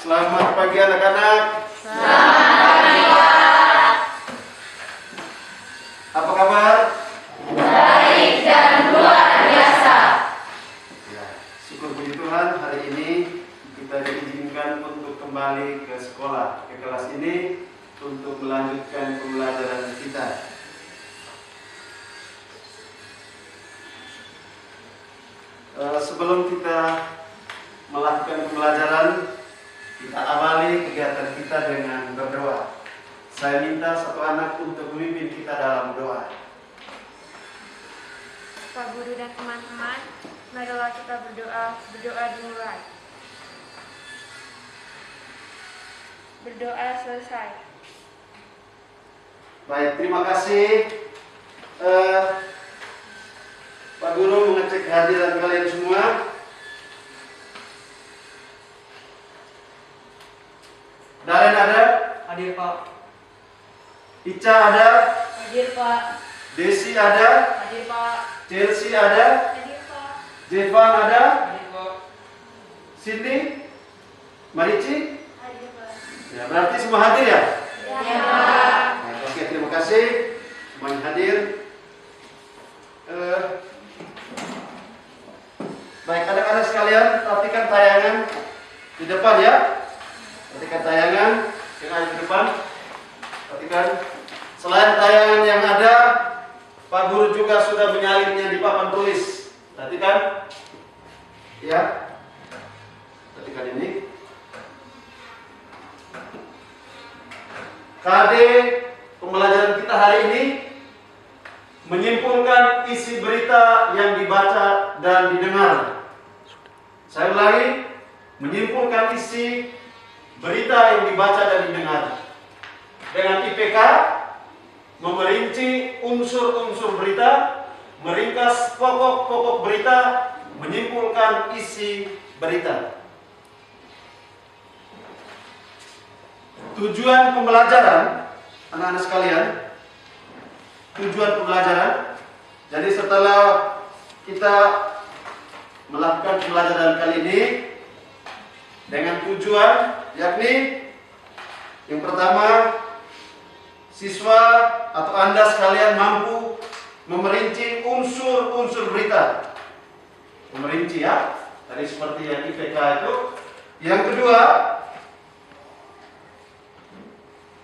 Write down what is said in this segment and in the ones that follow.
Selamat pagi anak-anak. Selamat pagi, Pak. Apa kabar? Baik dan luar biasa. Ya, syukur puji Tuhan hari ini kita diizinkan untuk kembali ke sekolah, ke kelas ini untuk melanjutkan pembelajaran kita. Sebelum kita melakukan pembelajaran, kita awali kegiatan kita dengan berdoa. Saya minta satu anak untuk memimpin kita dalam doa. Pak Guru dan teman-teman, marilah kita berdoa. Berdoa dimulai. Berdoa selesai. Baik, terima kasih. Pak Guru mengecek kehadiran kalian semua. Daren ada? Hadir, Pak. Ica ada? Hadir, Pak. Desi ada? Hadir, Pak. Chelsea ada? Hadir, Pak. Jevan ada? Hadir, Pak. Cindy? Marici? Hadir, Pak. Ya, berarti semua hadir ya? Ya, Pak. Nah, oke, terima kasih semuanya hadir. Baik, anak-anak sekalian, perhatikan tayangan di depan ya. Perhatikan tayangan yang ada di depan. Perhatikan. Selain tayangan yang ada, Pak Guru juga sudah menyalinnya di papan tulis. Perhatikan. Ya. Perhatikan ini. KD pembelajaran kita hari ini menyimpulkan isi berita yang dibaca dan didengar. Saya ulangi, menyimpulkan isi berita yang dibaca dan didengar. Dengan IPK, memerinci unsur-unsur berita, meringkas pokok-pokok berita, menyimpulkan isi berita. Tujuan pembelajaran, anak-anak sekalian, tujuan pembelajaran. Jadi setelah kita melakukan pembelajaran kali ini dengan tujuan, yakni yang pertama, siswa atau Anda sekalian mampu memerinci unsur-unsur berita. Memerinci ya, tadi seperti yang IPK itu. Yang kedua,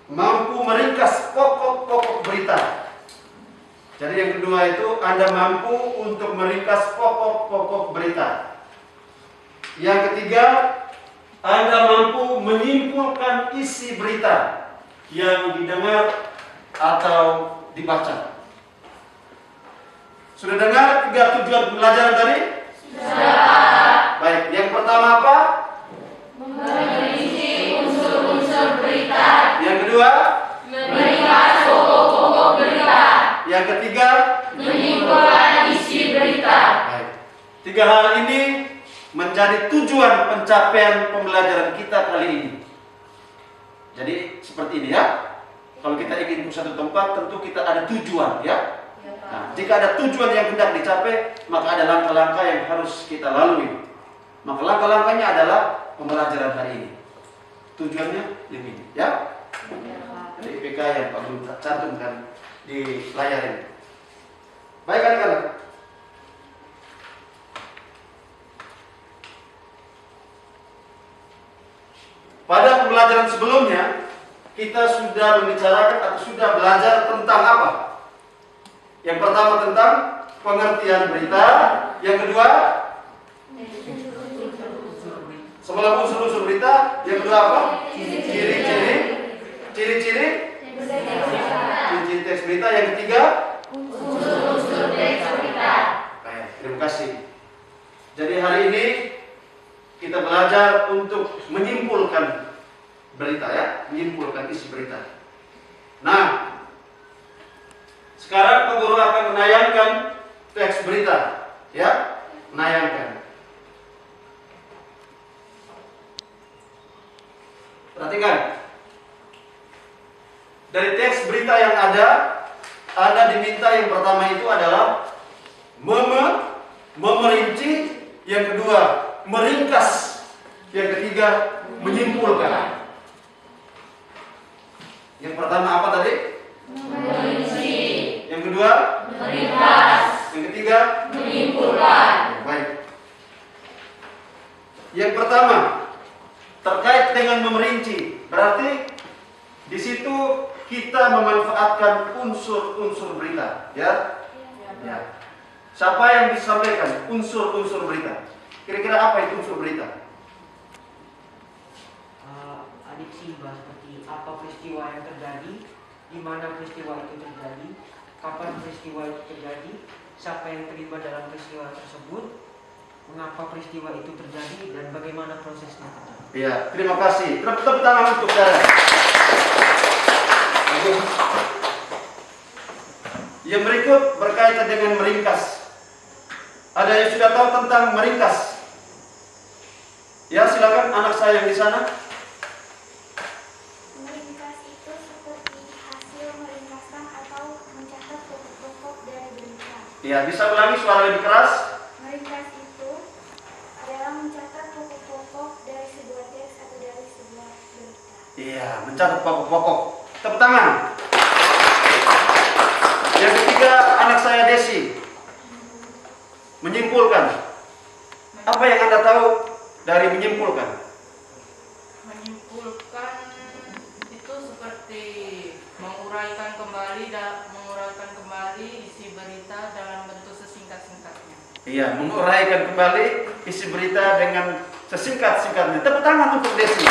mampu meringkas pokok-pokok berita. Jadi yang kedua itu Anda mampu untuk meringkas pokok-pokok berita. Yang ketiga, Anda mampu menyimpulkan isi berita yang didengar atau dibaca. Sudah dengar 3 tujuan pembelajaran tadi? Sudah. Baik, yang pertama apa? Merinci unsur-unsur berita. Yang kedua? Meringkas pokok-pokok berita. Yang ketiga? Menyimpulkan isi berita. Baik. 3 hal ini menjadi tujuan pencapaian pembelajaran kita kali ini. Jadi seperti ini ya. Kalau kita ingin ke satu tempat, tentu kita ada tujuan ya. Nah, jika ada tujuan yang hendak dicapai, maka ada langkah-langkah yang harus kita lalui. Maka langkah-langkahnya adalah pembelajaran hari ini. Tujuannya ini ya. Jadi IPK yang Pak Guru cantumkan di layar ini. Baik anak-anak. Pada pembelajaran sebelumnya, kita sudah membicarakan atau sudah belajar tentang apa? Yang pertama tentang pengertian berita, yang kedua sebelum unsur-unsur berita, yang kedua apa? Ciri-ciri teks berita, yang ketiga Unsur-unsur teks berita. baik, terima kasih. Jadi hari ini kita belajar untuk menyimpulkan berita ya, menyimpulkan isi berita. Nah, sekarang Pak Guru akan menayangkan teks berita ya, menayangkan. Perhatikan. Dari teks berita yang ada, Anda diminta yang pertama itu adalah memerinci, yang kedua meringkas, yang ketiga menyimpulkan. Yang pertama apa tadi? Merinci. Yang kedua? Meringkas. Yang ketiga? Menyimpulkan. Baik. Yang pertama terkait dengan memerinci, berarti di situ kita memanfaatkan unsur-unsur berita, ya? Ya. Siapa yang disampaikan unsur-unsur berita? Kira-kira apa itu unsur berita? Adik Simba seperti apa peristiwa yang terjadi, di mana peristiwa itu terjadi, kapan peristiwa itu terjadi, siapa yang terlibat dalam peristiwa tersebut, mengapa peristiwa itu terjadi, dan bagaimana prosesnya terjadi. Ya, terima kasih. Tepuk tangan untuk saya. Yang berikut berkaitan dengan meringkas. Ada yang sudah tahu tentang meringkas? Ya, silakan anak saya yang di sana. Meringkas itu seperti hasil meringkaskan atau mencatat pokok-pokok dari berita. Ya, bisa ulangi suara lebih keras. Meringkas itu adalah mencatat pokok-pokok dari sebuah teks atau dari sebuah berita. Iya, mencatat pokok-pokok. Tepuk tangan. Yang ketiga, anak saya Desi. Menyimpulkan. Apa yang Anda tahu dari menyimpulkan? Menyimpulkan itu seperti menguraikan kembali isi berita dalam bentuk sesingkat-singkatnya. Iya, menguraikan kembali isi berita dengan sesingkat-singkatnya. Tepuk tangan untuk Desi.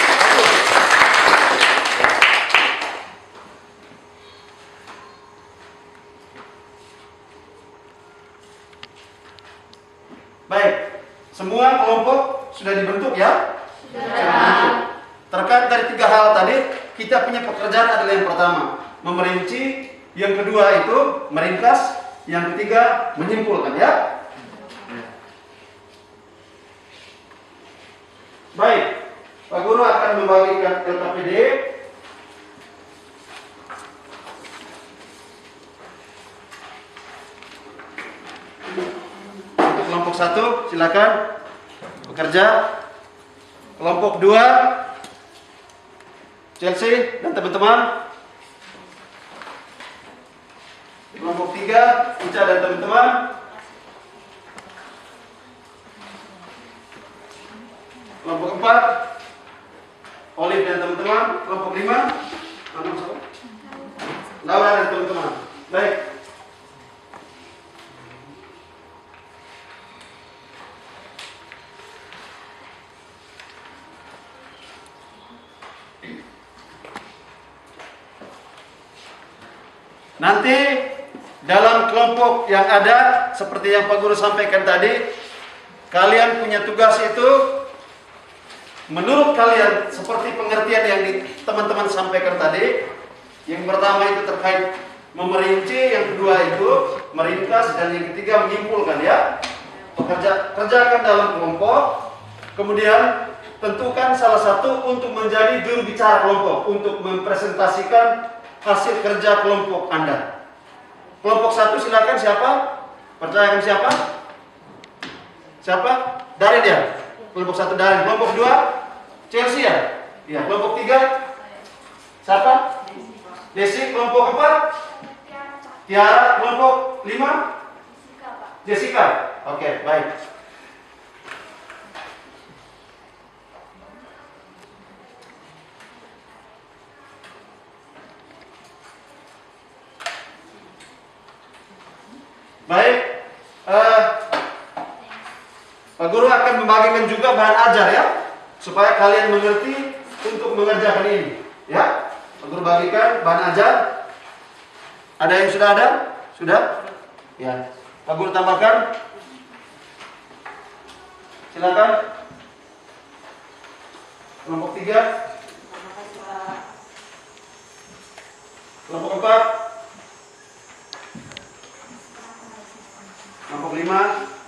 Baik, semua kelompok sudah dibentuk ya? Sudah dibentuk. Terkait dari tiga hal tadi, kita punya pekerjaan adalah yang pertama, memerinci, yang kedua itu meringkas, yang ketiga menyimpulkan ya? Baik, Pak Guru akan membagikan LKPD. Untuk kelompok 1 silakan bekerja. Kelompok 2 Chelsea dan teman-teman. Kelompok 3 Ica dan teman-teman. Kelompok 4 Olive dan teman-teman. Kelompok 5 mana siapa? Laura dan teman-teman. Baik. Nanti dalam kelompok yang ada seperti yang Pak Guru sampaikan tadi, kalian punya tugas itu menurut kalian seperti pengertian yang teman-teman sampaikan tadi. Yang pertama itu terkait memerinci, yang kedua itu meringkas, dan yang ketiga menyimpulkan ya. Kerjakan dalam kelompok, kemudian tentukan salah satu untuk menjadi juru bicara kelompok untuk mempresentasikan hasil kerja kelompok Anda. Kelompok 1 silakan, siapa? Percayakan siapa? Siapa? Darin ya? Kelompok 1 Darin. Kelompok 2 Chelsea ya? Iya. Kelompok 3 siapa? Desi. Kelompok 4 Tiara. Kelompok 5 Jessica. Oke, baik. Baik, Pak Guru akan membagikan juga bahan ajar ya, supaya kalian mengerti untuk mengerjakan ini. Ya, Pak Guru bagikan bahan ajar. Ada yang sudah ada? Sudah? Ya, Pak Guru tambahkan. Silakan. Kelompok 3. Kelompok 4. Kelompok 5.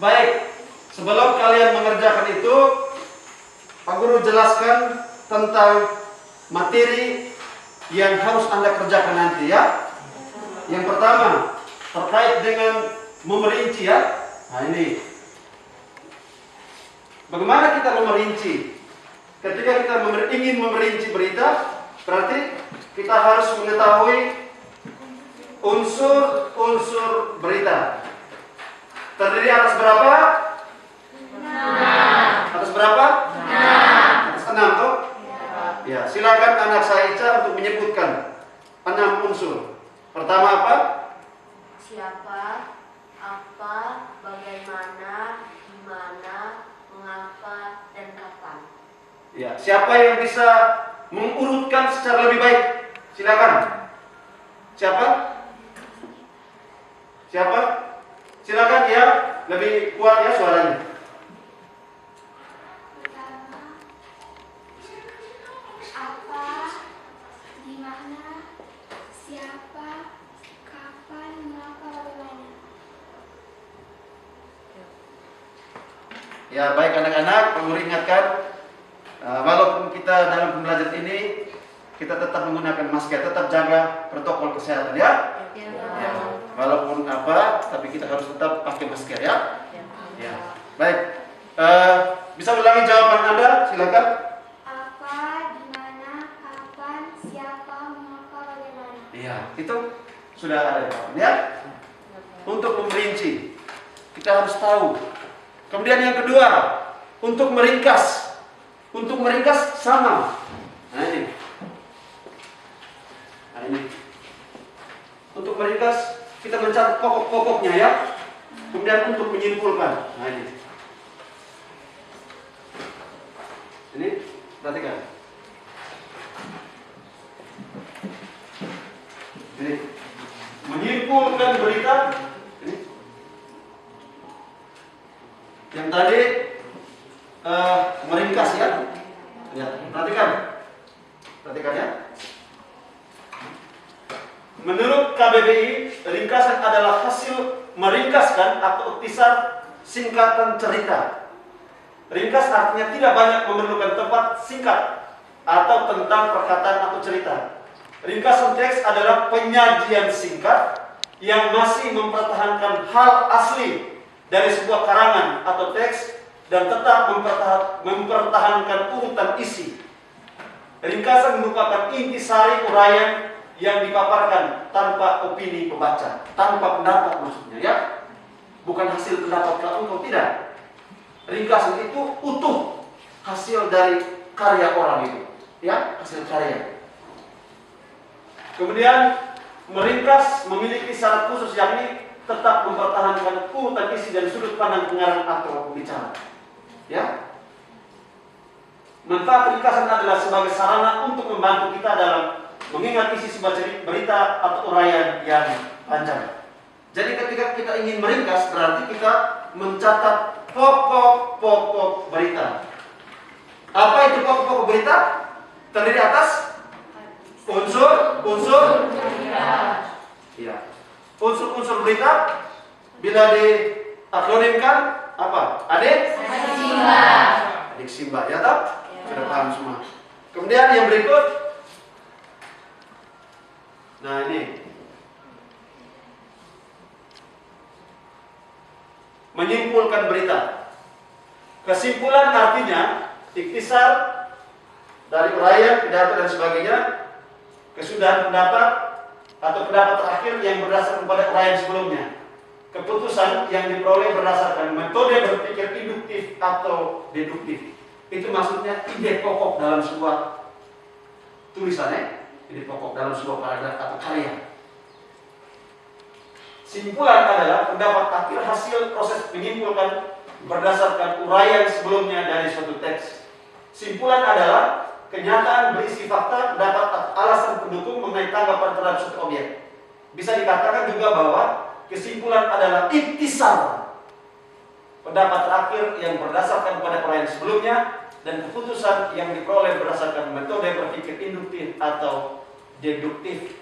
Baik, sebelum kalian mengerjakan itu, Pak Guru jelaskan tentang materi yang harus Anda kerjakan nanti ya. Yang pertama, terkait dengan memerinci ya. Nah ini, bagaimana kita memerinci? Ketika kita ingin memerinci berita, berarti kita harus mengetahui unsur-unsur berita. Terdiri atas berapa? 6. Atas berapa? 6. Atas 6 toh? Ya, silakan anak saya Ica untuk menyebutkan 6 unsur. Pertama apa? Siapa, apa, bagaimana, di mana, mengapa, dan kapan. Ya, siapa yang bisa mengurutkan secara lebih baik? Silakan. Siapa? Siapa? Silakan ya, lebih kuat ya suaranya. Pertama, apa, di mana, siapa, kapan, mengapa, bagaimana. Ya, baik anak-anak, Guru ingatkan, walaupun kita dalam pembelajaran ini kita tetap menggunakan masker, tetap jaga protokol kesehatan ya. Ya, walaupun apa, tapi kita harus tetap pakai masker ya. Ya, baik. Bisa ulangi jawaban Anda, silakan. Apa, di mana, kapan, siapa, mengapa, bagaimana. Iya, itu sudah ada ya. Untuk memperinci, kita harus tahu. Kemudian yang kedua, untuk meringkas. Untuk meringkas sama. Nah ini. Nah ini. Untuk meringkas, kita mencatat pokok-pokoknya ya. Kemudian untuk menyimpulkan. Nah ini. Ini, perhatikan. Ini. Menyimpulkan berita. Ini. Yang tadi meringkas ya. Ya, perhatikan. Perhatikan ya. Menurut KBBI, ringkasan adalah hasil meringkaskan atau ikhtisar singkatan cerita. Ringkas artinya tidak banyak memerlukan tempat singkat atau tentang perkataan atau cerita. Ringkasan teks adalah penyajian singkat yang masih mempertahankan hal asli dari sebuah karangan atau teks dan tetap mempertahankan urutan isi. Ringkasan merupakan intisari uraian yang dipaparkan tanpa opini pembaca, tanpa pendapat maksudnya ya. Bukan hasil pendapat engkau, tidak. Ringkasan itu utuh hasil dari karya orang itu, ya, hasil karya. Kemudian meringkas memiliki syarat khusus yakni tetap mempertahankan urutan isi dan sudut pandang pengarang atau pembicara. Ya. Manfaat ringkasan adalah sebagai sarana untuk membantu kita dalam mengingat isi sebuah berita atau uraian yang panjang. Jadi ketika kita ingin meringkas, berarti kita mencatat pokok-pokok berita. Apa itu pokok-pokok berita? Terdiri atas unsur ya. Unsur-unsur berita bila diakronimkan apa? Adik Simba ya tak? Sudah paham semua. Kemudian yang berikut. Nah ini menyimpulkan berita. Kesimpulan artinya ikhtisar dari uraian, pidato dan sebagainya, kesudahan pendapat atau pendapat terakhir yang berdasarkan pada uraian sebelumnya. Keputusan yang diperoleh berdasarkan metode berpikir induktif atau deduktif. Itu maksudnya ide pokok dalam sebuah tulisan ide pokok dalam sebuah paragraf atau karya. Simpulan adalah pendapat akhir hasil proses menyimpulkan berdasarkan uraian sebelumnya dari suatu teks. Simpulan adalah kenyataan berisi fakta, pendapat atau alasan pendukung mengenai tanggapan terhadap suatu objek. Bisa dikatakan juga bahwa kesimpulan adalah ikhtisar pendapat terakhir yang berdasarkan pada uraian sebelumnya dan keputusan yang diperoleh berdasarkan metode berpikir induktif atau deduktif.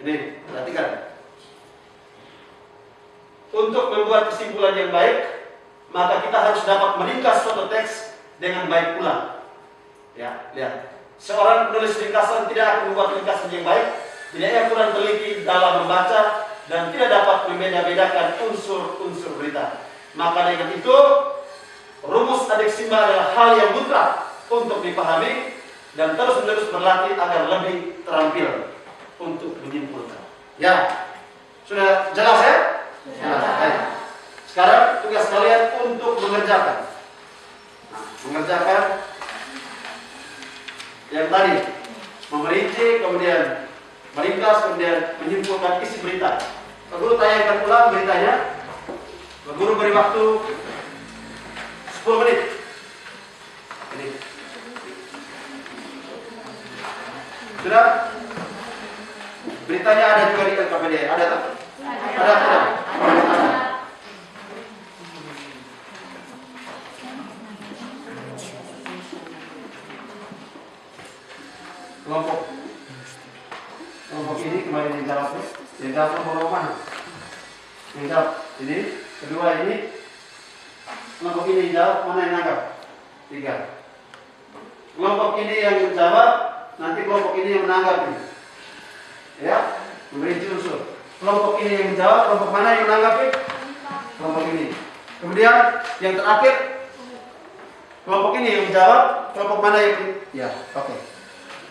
Ini perhatikan. untuk membuat kesimpulan yang baik, maka kita harus dapat meringkas suatu teks dengan baik pula. Ya, lihat. Seorang penulis ringkasan tidak akan membuat ringkasan yang baik bila ia kurang teliti dalam membaca dan tidak dapat membeda-bedakan unsur-unsur berita. Maka dengan itu, rumus adeksimba adalah hal yang mutlak untuk dipahami dan terus-menerus berlatih agar lebih terampil untuk menyimpulkan. Ya, sudah jelas ya? Jelas. Baik. Sekarang tugas kalian untuk mengerjakan. Nah, mengerjakan yang tadi, memerinci, kemudian meringkas, kemudian menyimpulkan isi berita. Pak Guru tayangkan ulang beritanya. Pak Guru beri waktu 10 menit. Ini. Sudah? Beritanya ada juga di LKPD. Ada tak? Ada. Kelompok ini kemarin yang jawab nih. Yang jawab nomor mana? Yang jawab ini. Kedua ini. Kelompok ini yang jawab, mana yang nanggap? 3. Kelompok ini yang menjawab, nanti kelompok ini yang menanggapi. Ya, memberi unsur. Kelompok ini yang menjawab, kelompok mana yang menanggapi? Kelompok ini. Kemudian yang terakhir, kelompok ini yang menjawab, kelompok mana yang ya, oke.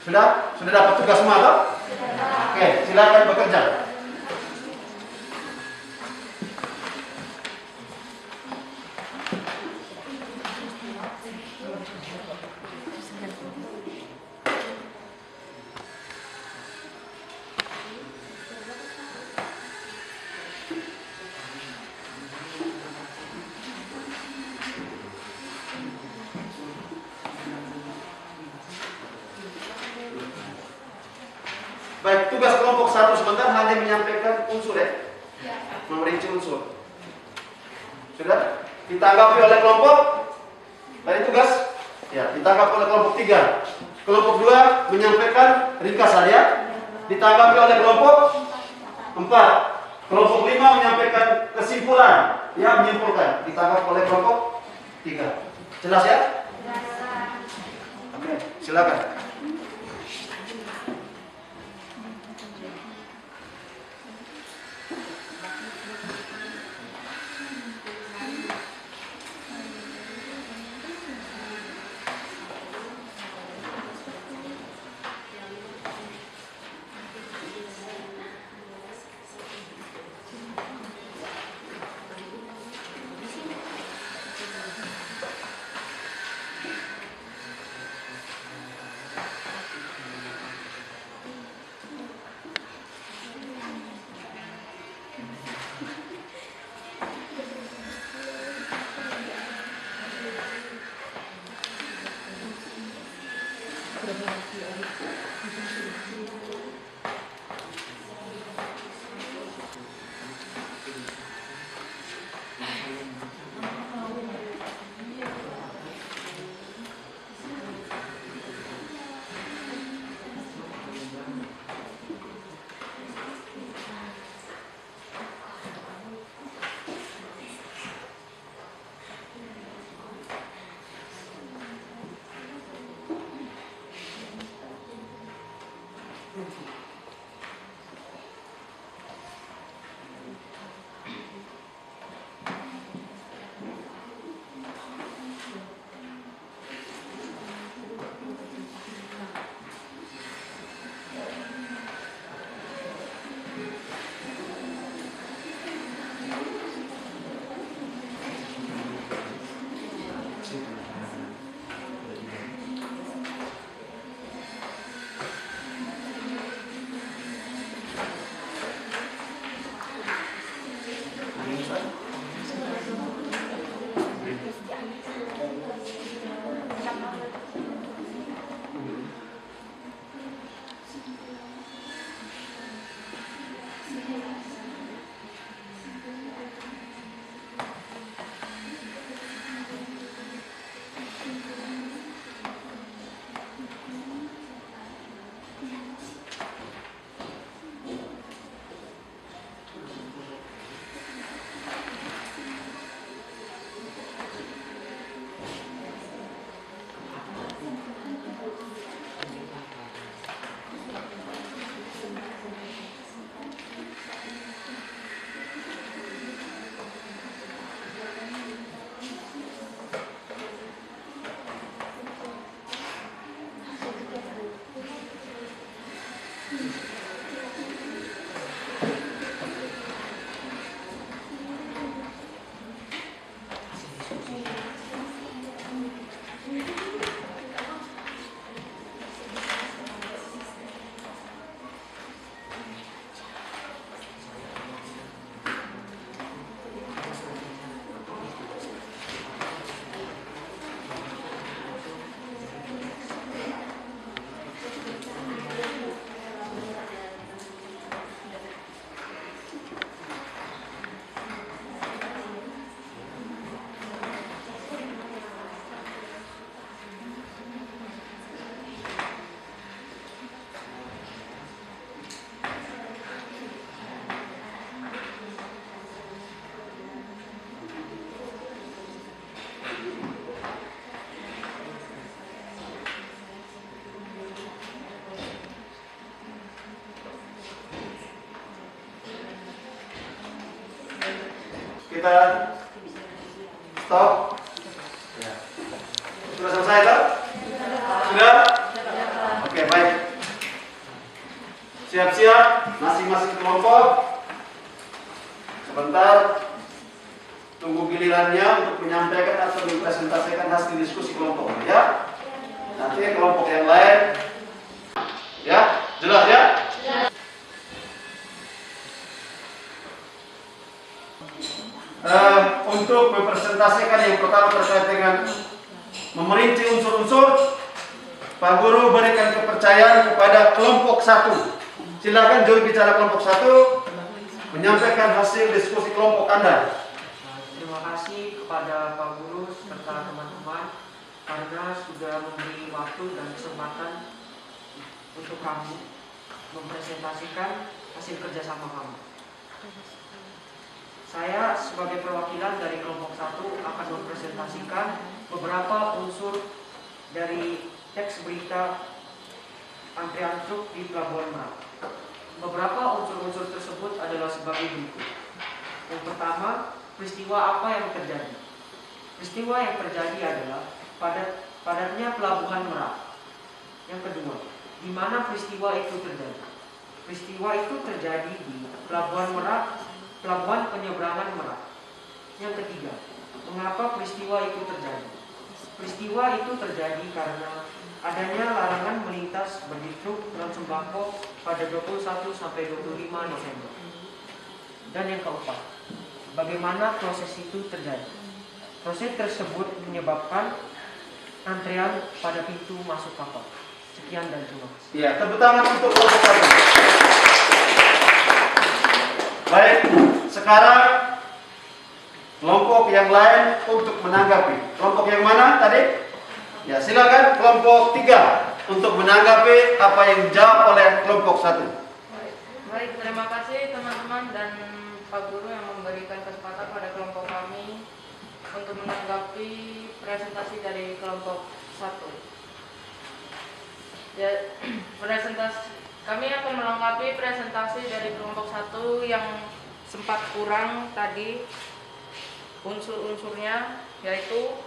Sudah dapat tugas semua atau? Oke, silakan bekerja. Baik, tugas kelompok 1 sebentar hanya menyampaikan unsur ya. Merinci unsur. Sudah? Ditanggapi oleh kelompok tadi tugas? Ya, ditanggapi oleh kelompok 3. Kelompok 2 menyampaikan ringkasan ya. Ditanggapi oleh kelompok 4. Kelompok 5 menyampaikan kesimpulan. Ya, menyimpulkan. Ditanggapi oleh kelompok 3. Jelas ya? Oke, silakan. kita stop. Ya. Sudah selesai kan? Sudah? Oke, baik. Siap-siap masing-masing kelompok. Sebentar. Tunggu gilirannya untuk menyampaikan atau mempresentasikan hasil diskusi kelompok, ya. Nanti kelompok yang lain, ya, jelas ya. Untuk mempresentasikan yang pertama terkait dengan memerinci unsur-unsur, Pak Guru berikan kepercayaan kepada kelompok 1. Silakan juru bicara kelompok 1 menyampaikan hasil diskusi kelompok Anda. Terima kasih kepada Pak Guru serta teman-teman karena sudah memberi waktu dan kesempatan untuk kami mempresentasikan hasil kerjasama kami. Saya sebagai perwakilan dari kelompok 1 akan mempresentasikan beberapa unsur dari teks berita antrian truk di Pelabuhan Merak. Beberapa unsur-unsur tersebut adalah sebagai berikut. Yang pertama, peristiwa apa yang terjadi? Peristiwa yang terjadi adalah padatnya Pelabuhan Merak. Yang kedua, di mana peristiwa itu terjadi? Peristiwa itu terjadi di Pelabuhan Merak, Pelabuhan Penyeberangan Merak. Yang ketiga, mengapa peristiwa itu terjadi? Peristiwa itu terjadi karena adanya larangan melintas bagi truk dan sembako pada 21 sampai 25 November. Dan yang keempat, bagaimana proses itu terjadi? Proses tersebut menyebabkan antrean pada pintu masuk kapal. Sekian dan terima kasih. Ya, tepuk tangan untuk kelompok 1. Baik, sekarang kelompok yang lain untuk menanggapi. Kelompok yang mana tadi? Ya, silakan kelompok 3 untuk menanggapi apa yang dijawab oleh kelompok 1. Baik, terima kasih teman-teman dan Pak Guru yang memberikan kesempatan pada kelompok kami untuk menanggapi presentasi dari kelompok 1. Ya, kami akan melengkapi presentasi dari kelompok 1 yang sempat kurang tadi unsur-unsurnya, yaitu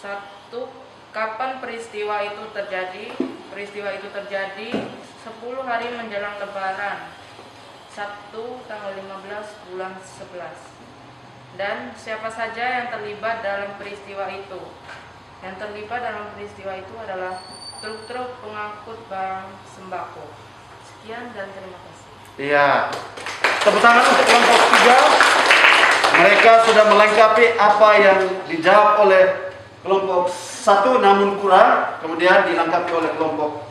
1. Kapan peristiwa itu terjadi? Peristiwa itu terjadi 10 hari menjelang Lebaran, Sabtu tanggal 15 bulan 11. Dan siapa saja yang terlibat dalam peristiwa itu? Yang terlibat dalam peristiwa itu adalah truk-truk pengangkut barang sembako. Sekian dan terima kasih. Iya. Tepuk tangan untuk kelompok 3. Mereka sudah melengkapi apa yang dijawab oleh kelompok 1 namun kurang, kemudian dilengkapi oleh kelompok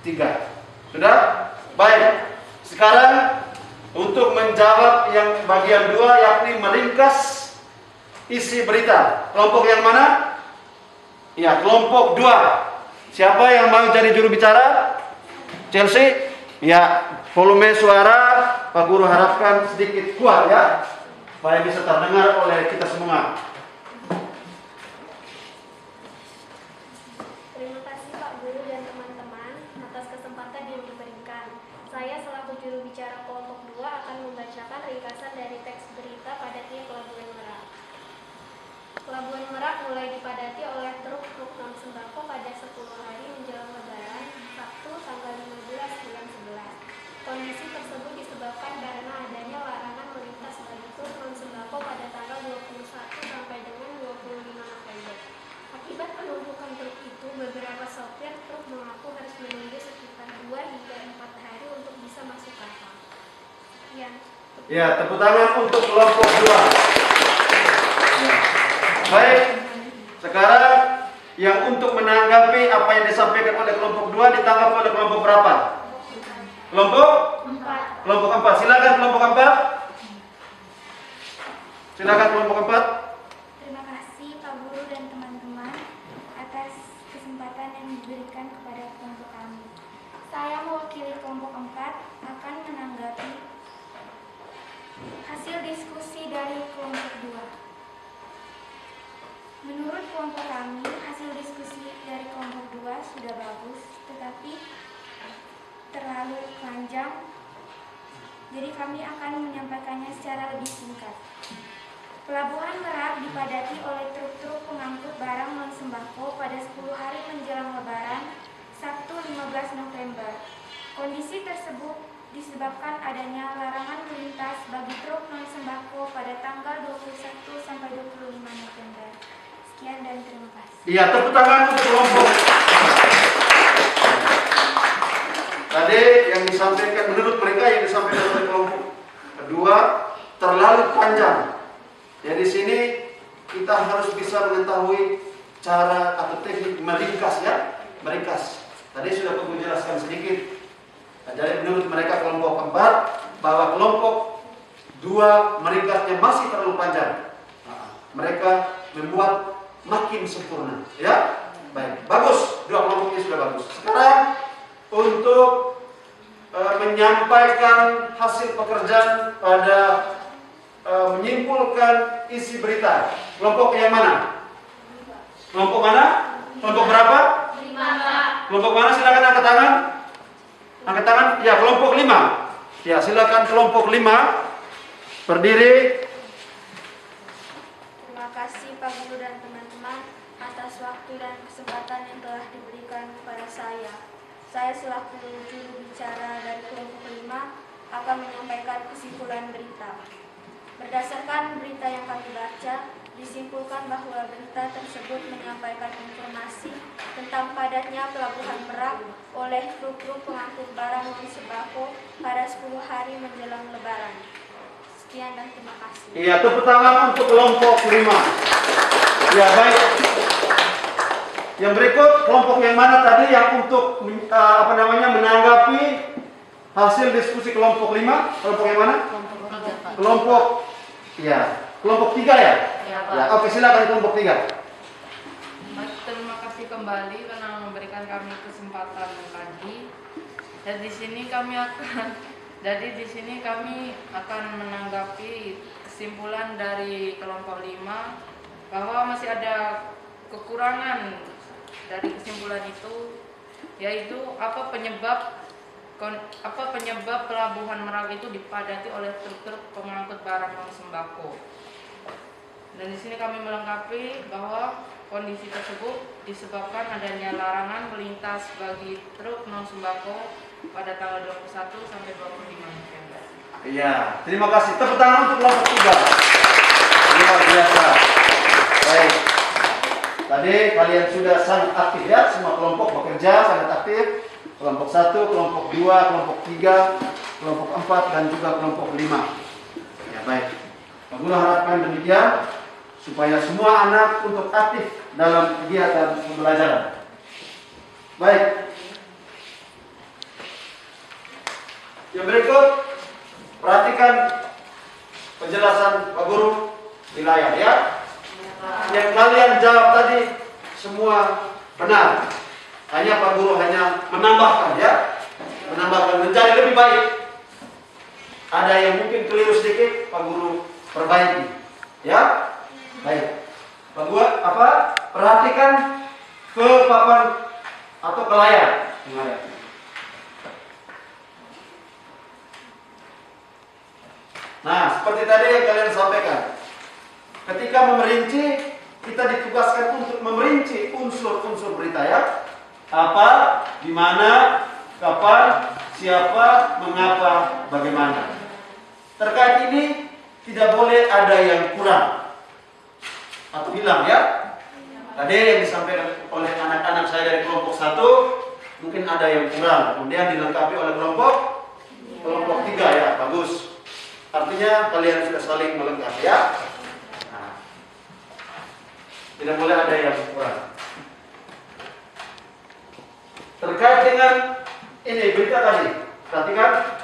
3. Sudah? Baik. Sekarang untuk menjawab yang bagian 2, yakni meringkas isi berita. Kelompok yang mana? Ya, kelompok 2. Siapa yang mau jadi juru bicara? Chelsea? Ya, volume suara Pak Guru harapkan sedikit kuat ya, supaya bisa terdengar oleh kita semua. Terima kasih Pak Guru dan teman-teman atas kesempatan yang diberikan. Saya selaku juru bicara kelompok 2 akan membacakan ringkasan dari teks berita padatnya Pelabuhan Merak. Pelabuhan Merak mulai dipadati oleh truk-truk non sembako pada 10 hari menjelang Lebaran, Sabtu tanggal 15 bulan 11. Kondisi tersebut disebabkan karena adanya larangan melintas bagi truk non sembako pada tanggal 21 sampai dengan 25 November. Akibat penumpukan truk itu, beberapa sopir truk mengaku harus menunggu sekitar 2 hingga 4 hari untuk bisa masuk kapal. Sekian. Ya, tepuk tangan untuk kelompok 2. Ya. Baik, sekarang yang untuk menanggapi apa yang disampaikan oleh kelompok 2 ditanggapi oleh kelompok berapa? Kelompok 4. Kelompok 4. Silakan kelompok 4. Silakan kelompok 4. Terima kasih Pak Guru dan teman-teman atas kesempatan yang diberikan kepada kelompok kami. Saya mewakili kelompok 4 akan menanggapi hasil diskusi dari kelompok 2. Menurut kelompok kami, hasil diskusi dari kelompok 2 sudah bagus, tetapi terlalu panjang. Jadi kami akan menyampaikannya secara lebih singkat. Pelabuhan Merak dipadati oleh truk-truk pengangkut barang non-sembako pada 10 hari menjelang Lebaran, Sabtu 15 November. Kondisi tersebut disebabkan adanya larangan melintas bagi truk non-sembako pada tanggal 21 sampai 25 November. Sekian dan terima kasih. Iya, tepuk tangan untuk kelompok. Tadi yang disampaikan, menurut mereka yang disampaikan oleh kelompok kedua terlalu panjang. Ya, di sini kita harus bisa mengetahui cara atau teknik meringkas, ya, meringkas. Tadi sudah aku jelaskan sedikit. Nah, jadi menurut mereka kelompok keempat bahwa kelompok dua meringkasnya masih terlalu panjang. Mereka membuat makin sempurna, ya. Baik, bagus. Dua kelompok ini sudah bagus. Sekarang untuk menyampaikan hasil pekerjaan pada menyimpulkan isi berita. Kelompok yang mana? Kelompok mana? Kelompok berapa? 5. Kelompok mana? Silakan angkat tangan. Angkat tangan. Ya, kelompok 5. Ya, silakan kelompok 5 berdiri. Terima kasih Pak Guru dan teman-teman atas waktu dan kesempatan yang telah diberikan kepada saya. Saya selaku juru bicara dari kelompok 5 akan menyampaikan kesimpulan berita. Berdasarkan berita yang kami baca, disimpulkan bahwa berita tersebut menyampaikan informasi tentang padatnya pelabuhan Merak oleh truk-truk pengangkut barang non-sembako pada 10 hari menjelang Lebaran. Sekian dan terima kasih. Iya, tepuk tangan untuk kelompok 5. Ya, baik. Yang berikut kelompok yang mana tadi yang untuk menanggapi hasil diskusi kelompok 5? Kelompok yang mana? Kelompok ya, kelompok 3 ya? Ya, oke, silakan kelompok 3. Baik, terima kasih kembali karena memberikan kami kesempatan lagi. Dan di sini kami akan menanggapi kesimpulan dari kelompok 5 bahwa masih ada kekurangan dari kesimpulan itu, yaitu apa penyebab pelabuhan Merak itu dipadati oleh truk-truk pengangkut barang non-sembako. Dan di sini kami melengkapi bahwa kondisi tersebut disebabkan adanya larangan melintas bagi truk non-sembako pada tanggal 21 sampai 25 November. Iya, terima kasih. Tepuk tangan untuk kelompok 3. Luar biasa. Baik. Tadi kalian sudah sangat aktif, ya, semua kelompok bekerja sangat aktif. Kelompok 1, kelompok 2, kelompok 3, kelompok 4, dan juga kelompok 5. Ya, baik. Pak Guru harapkan demikian supaya semua anak untuk aktif dalam kegiatan pembelajaran. Baik. Yang berikut, perhatikan penjelasan Pak Guru di layar, ya. Yang kalian jawab tadi semua benar. Hanya Pak Guru hanya menambahkan, ya. Menambahkan menjadi lebih baik. Ada yang mungkin keliru sedikit, Pak Guru perbaiki. Ya. Baik. Pak Guru perhatikan ke papan atau ke layar. Nah, seperti tadi yang kalian sampaikan. Ketika memerinci, kita ditugaskan untuk memerinci unsur-unsur berita, ya. Apa, di mana, kapan, siapa, mengapa, bagaimana. Terkait ini tidak boleh ada yang kurang atau hilang, ya. Tadi yang disampaikan oleh anak-anak saya dari kelompok 1 mungkin ada yang kurang, kemudian dilengkapi oleh kelompok 3, ya. Bagus. Artinya kalian sudah saling melengkapi, ya. Nah, tidak boleh ada yang kurang. Terkait dengan ini berita tadi, perhatikan.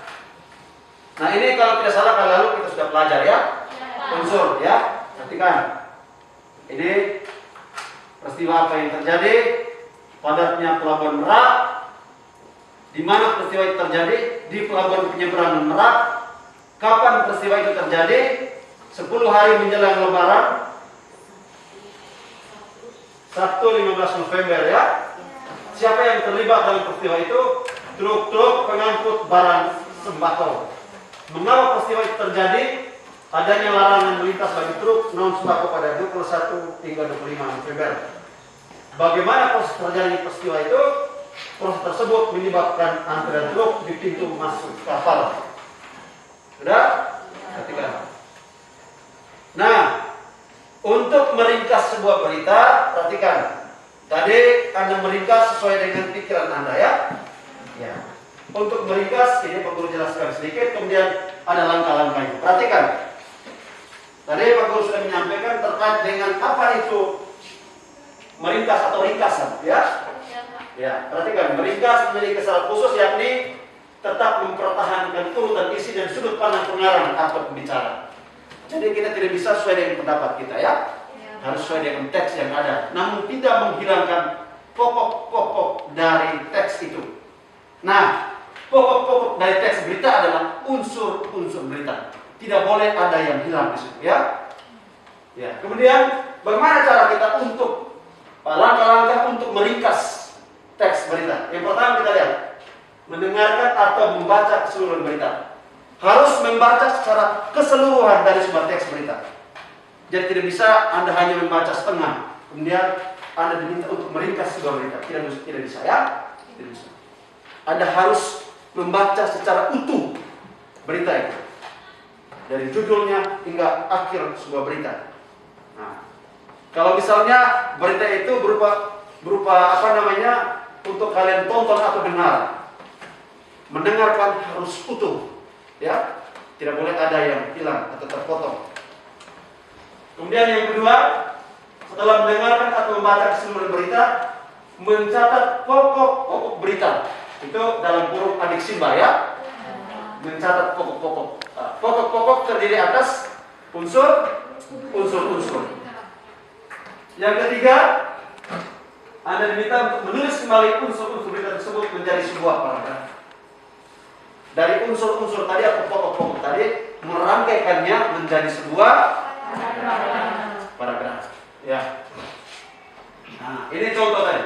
Nah, ini kalau tidak salah kalau lalu kita sudah belajar, ya. Unsur, ya. Perhatikan. Ini peristiwa apa yang terjadi? Padatnya pelabuhan Merak. Di mana peristiwa itu terjadi? Di pelabuhan penyeberangan Merak. Kapan peristiwa itu terjadi? 10 hari menjelang Lebaran. Sabtu 15 November, ya. Siapa yang terlibat dalam peristiwa itu? Truk-truk pengangkut barang sembako. Mengapa peristiwa itu terjadi? adanya larangan melintas bagi truk non sembako pada 21 hingga 25 November. Bagaimana proses terjadi peristiwa itu? Proses tersebut menyebabkan antrian truk di pintu masuk kapal. Sudah? Perhatikan. Nah, untuk meringkas sebuah berita, perhatikan. Tadi Anda meringkas sesuai dengan pikiran Anda ya. Ya. Untuk meringkas, ini Pak Guru jelaskan sedikit, kemudian ada langkah-langkahnya. Perhatikan. Tadi Pak Guru sudah menyampaikan terkait dengan apa itu meringkas atau ringkasan, ya? Ya, perhatikan, meringkas memiliki syarat khusus yakni tetap mempertahankan urutan isi dan sudut pandang pengarang atau pembicara. Jadi kita tidak bisa sesuai dengan pendapat kita ya. Harus sesuai dengan teks yang ada, namun tidak menghilangkan pokok-pokok dari teks itu. Nah, pokok-pokok dari teks berita adalah unsur-unsur berita. Tidak boleh ada yang hilang di situ ya. Ya, kemudian bagaimana cara kita untuk langkah-langkah untuk meringkas teks berita? Yang pertama kita lihat, mendengarkan atau membaca keseluruhan berita. Harus membaca secara keseluruhan dari sebuah teks berita. Jadi tidak bisa Anda hanya membaca setengah, kemudian Anda diminta untuk meringkas sebuah berita. Tidak bisa ya. Tidak bisa. Anda harus membaca secara utuh berita itu, dari judulnya hingga akhir sebuah berita. Nah, kalau misalnya berita itu berupa apa namanya, untuk kalian tonton atau dengar, mendengarkan harus utuh, ya, tidak boleh ada yang hilang atau terpotong. Kemudian yang kedua, setelah mendengarkan atau membaca keseluruhan berita, mencatat pokok-pokok berita. Itu dalam huruf adik Simba ya. Mencatat pokok-pokok. Pokok-pokok terdiri atas unsur-unsur. Yang ketiga, Anda diminta untuk menulis kembali unsur-unsur berita tersebut menjadi sebuah paragraf. Dari unsur-unsur tadi atau pokok-pokok tadi, merangkaikannya menjadi sebuah paragraf. Ya. Nah, ini contoh tadi.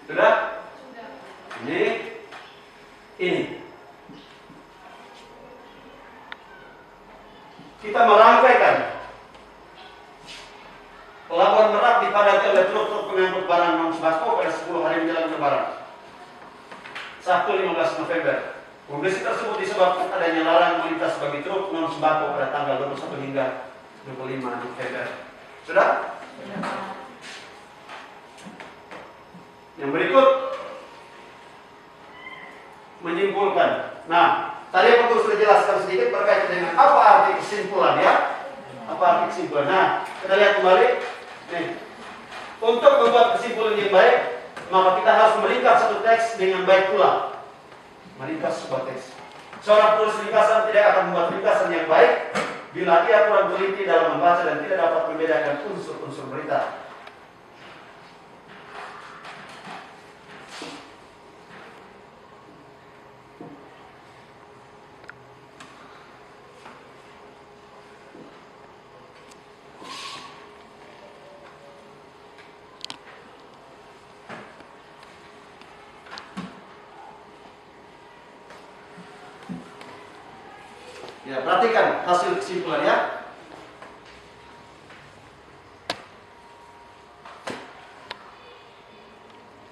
Sudah? Ini. Kita merangkaikan. Pelabuhan Merak dipadati oleh truk-truk pengangkut barang non sembako pada 10 hari menjelang Lebaran. Sabtu 15 November. Kondisi tersebut disebabkan adanya larangan melintas bagi truk non sembako pada tanggal 21 hingga 25 November. Sudah? Yang berikut menyimpulkan. Nah, tadi Pak Guru sudah jelaskan sedikit berkaitan dengan apa arti kesimpulan ya. Apa arti kesimpulan? Nah, kita lihat kembali. Nih, untuk membuat kesimpulan yang baik, maka kita harus meringkas satu teks dengan baik pula. Meringkas sebuah teks. Seorang penulis ringkasan tidak akan membuat ringkasan yang baik bila ia kurang teliti dalam membaca dan tidak dapat membedakan unsur-unsur berita. Ya, perhatikan hasil kesimpulannya.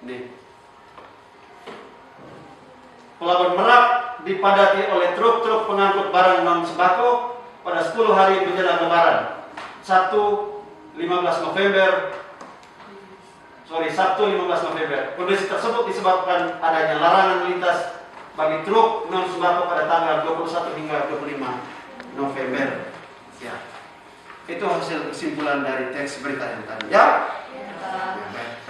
Nih. Pelabuhan Merak dipadati oleh truk-truk pengangkut barang non sembako pada 10 hari menjelang Lebaran. Sabtu 15 November. Kondisi tersebut disebabkan adanya larangan melintas bagi truk non sembako pada tanggal 21 hingga 25 November. Ya. Itu hasil kesimpulan dari teks berita yang tadi. Ya? Ya, baik.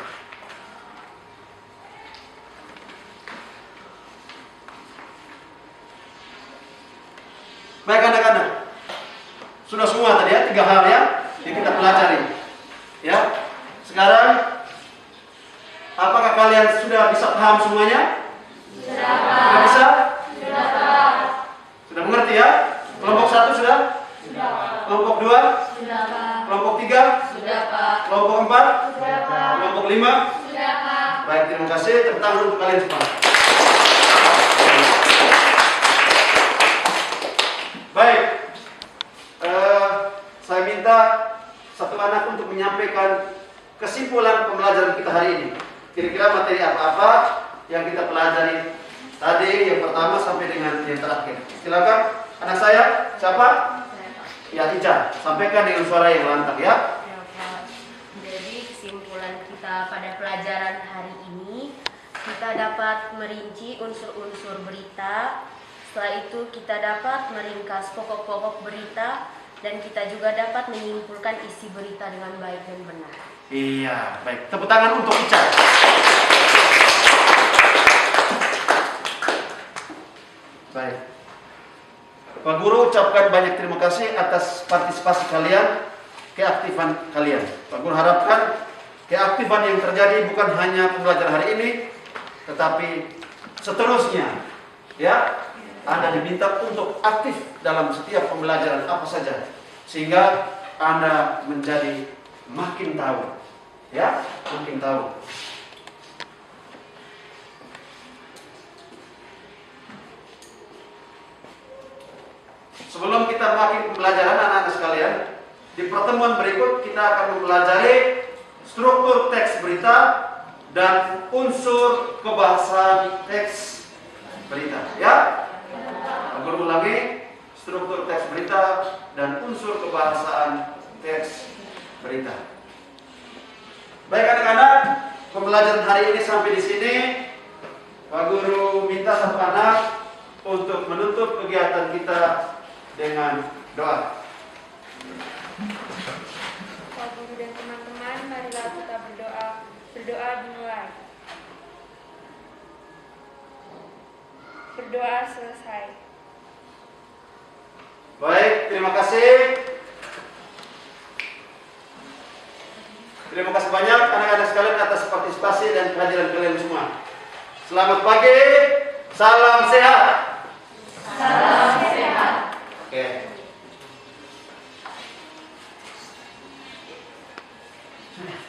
Baik anak-anak. Sudah semua tadi ya, 3 hal ya yang kita pelajari. Ya. Sekarang apakah kalian sudah bisa paham semuanya? Sudah bisa? Sudah mengerti ya? Kelompok 1 sudah? Kelompok 2? Kelompok 3? Kelompok 4? Kelompok 5? Baik, terima kasih. Tepuk tangan untuk kalian semua. Baik. satu anak untuk menyampaikan kesimpulan pembelajaran kita hari ini. Kira-kira materi apa-apa yang kita pelajari tadi, yang pertama sampai dengan yang terakhir. Silakan anak saya, siapa? Ya, Ica, sampaikan dengan suara yang lantang ya. Ya, Pak. Jadi kesimpulan kita pada pelajaran hari ini, kita dapat merinci unsur-unsur berita. Setelah itu kita dapat meringkas pokok-pokok berita, dan kita juga dapat menyimpulkan isi berita dengan baik dan benar. Iya, baik. Tepuk tangan untuk Ica. Baik. Pak Guru ucapkan banyak terima kasih atas partisipasi kalian, keaktifan kalian. Pak Guru harapkan keaktifan yang terjadi bukan hanya pembelajaran hari ini, tetapi seterusnya. Ya, Anda diminta untuk aktif dalam setiap pembelajaran apa saja, sehingga Anda menjadi makin tahu. Ya, makin tahu. Sebelum kita makin pembelajaran anak-anak sekalian, di pertemuan berikut kita akan mempelajari struktur teks berita dan unsur kebahasaan teks berita. Ya, aku ulangi, struktur teks berita dan unsur kebahasaan teks berita. Baik anak-anak, pembelajaran hari ini sampai di sini. Pak Guru minta satu anak untuk menutup kegiatan kita dengan doa. Pak Guru dan teman-teman, marilah kita berdoa. Berdoa dimulai. Berdoa selesai. Baik, terima kasih. Terima kasih banyak anak-anak sekalian atas partisipasi dan kehadiran kalian semua. Selamat pagi, salam sehat. Salam sehat. Oke. Sudah.